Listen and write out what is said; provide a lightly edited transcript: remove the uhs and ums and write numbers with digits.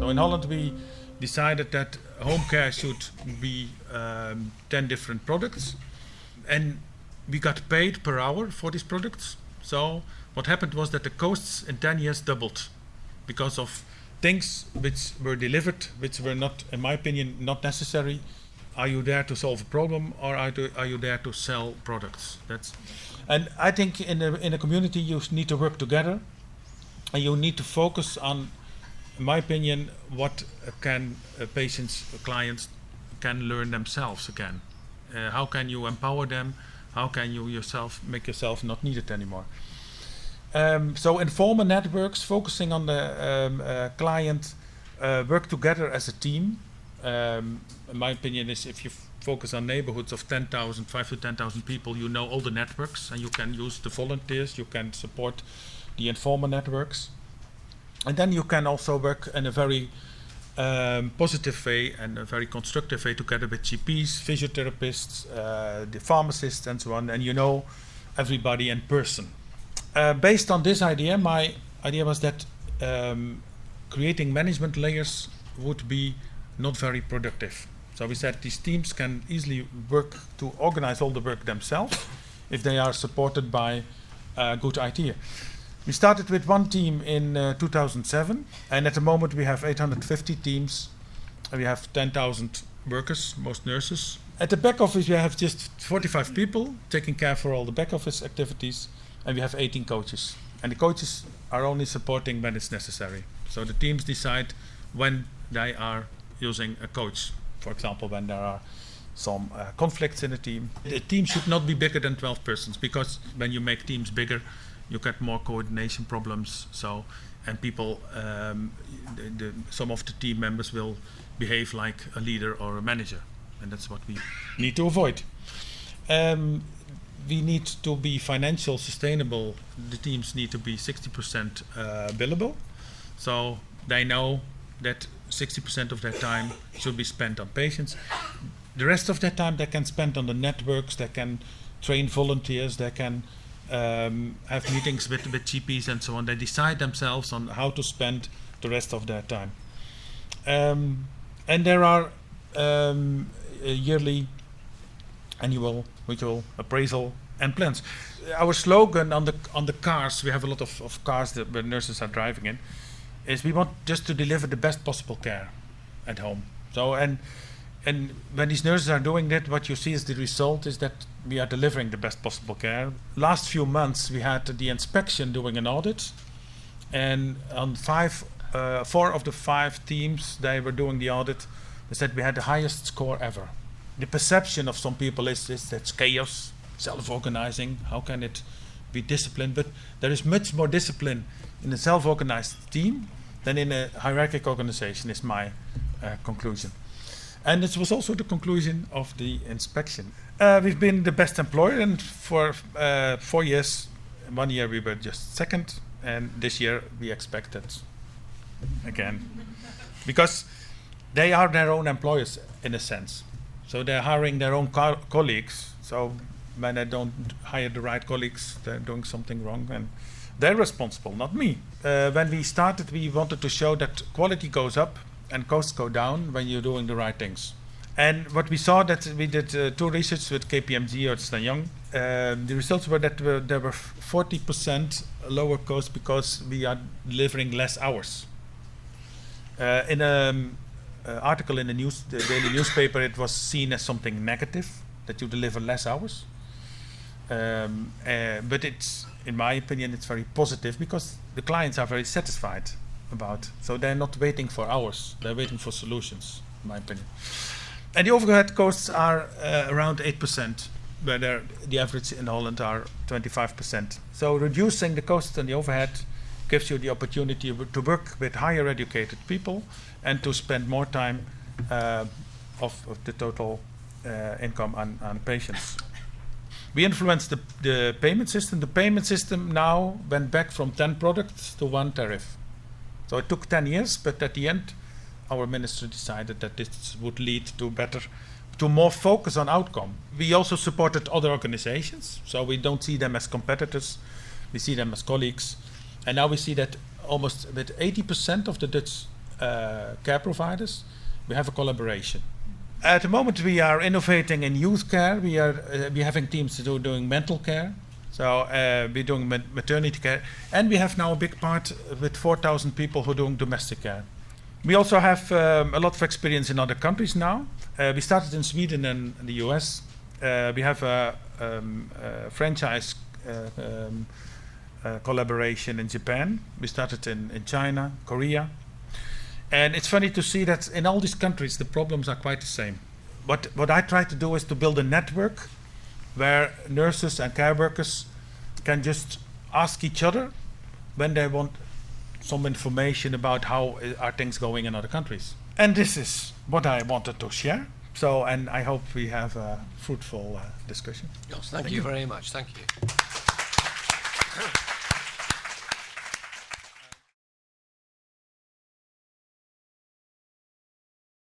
So in Holland we decided that home care should be 10 different products, and we got paid per hour for these products. So what happened was that the costs in 10 years doubled because of things which were delivered, which were not, in my opinion, not necessary. Are you there to solve a problem, or are you there to sell products? And I think in a community you need to work together, and you need to focus on, in my opinion, what can patients, clients can learn themselves again. How can you empower them? How can you make yourself not needed anymore? So informal networks, focusing on the client, work together as a team. In my opinion is if you focus on neighborhoods of 5 to 10,000 people, you know all the networks, and you can use the volunteers, you can support the informal networks. And then you can also work in a very positive way and a very constructive way together with GPs, physiotherapists, the pharmacists and so on, and you know everybody in person. Based on this idea, my idea was that creating management layers would be not very productive. So we said these teams can easily work to organize all the work themselves if they are supported by a good idea. We started with one team in 2007, and at the moment we have 850 teams, and we have 10,000 workers, most nurses. At the back office we have just 45 people taking care for all the back office activities, and we have 18 coaches. And the coaches are only supporting when it's necessary. So the teams decide when they are using a coach. For example, when there are some conflicts in a team. The team should not be bigger than 12 persons, because when you make teams bigger, you get more coordination problems. So, and people, some of the team members will behave like a leader or a manager, and that's what we need to avoid. We need to be financial sustainable. The teams need to be 60% billable, so they know that 60% of their time should be spent on patients. The rest of their time they can spend on the networks, they can train volunteers, they can have meetings with GPs and so on. They decide themselves on how to spend the rest of their time. And there are yearly, annual, mutual appraisal and plans. Our slogan on the cars, we have a lot of cars that where nurses are driving in, is we want just to deliver the best possible care at home. So and when these nurses are doing that, what you see is the result is that we are delivering the best possible care. Last few months we had the inspection doing an audit, and on 4 of the 5 teams they were doing the audit, they said we had the highest score ever. The perception of some people is that's chaos, self-organizing, how can it be disciplined? But there is much more discipline in a self-organized team than in a hierarchical organization, is my conclusion. And it was also the conclusion of the inspection. We've been the best employer, and for 4 years, 1 year we were just second, and this year we expect it again. Because they are their own employers in a sense. So they're hiring their own colleagues. So when they don't hire the right colleagues, they're doing something wrong, and they're responsible, not me. When we started, we wanted to show that quality goes up and costs go down when you're doing the right things. And what we saw, that we did 2 research with KPMG or Stan Young. The results were that there were 40% lower costs because we are delivering less hours. In an article in the daily newspaper, it was seen as something negative, that you deliver less hours. But it's, in my opinion, it's very positive because the clients are very satisfied about. So they're not waiting for hours, they're waiting for solutions, in my opinion. And the overhead costs are around 8%, where the average in Holland are 25%. So reducing the costs and the overhead gives you the opportunity to work with higher educated people and to spend more time of the total income on patients. We influenced the payment system. The payment system now went back from 10 products to 1 tariff. So it took 10 years, but at the end, our minister decided that this would lead to more focus on outcome. We also supported other organizations, so we don't see them as competitors, we see them as colleagues. And now we see that almost with 80% of the Dutch care providers, we have a collaboration. At the moment, we are innovating in youth care. We're having teams doing mental care. So we're doing maternity care. And we have now a big part with 4,000 people who are doing domestic care. We also have a lot of experience in other countries now. We started in Sweden and the US. We have a franchise collaboration in Japan. We started in China, Korea. And it's funny to see that in all these countries, the problems are quite the same. What I try to do is to build a network where nurses and care workers can just ask each other when they want some information about how are things going in other countries. And this is what I wanted to share. So, and I hope we have a fruitful discussion. Jos, thank you very much. Thank you.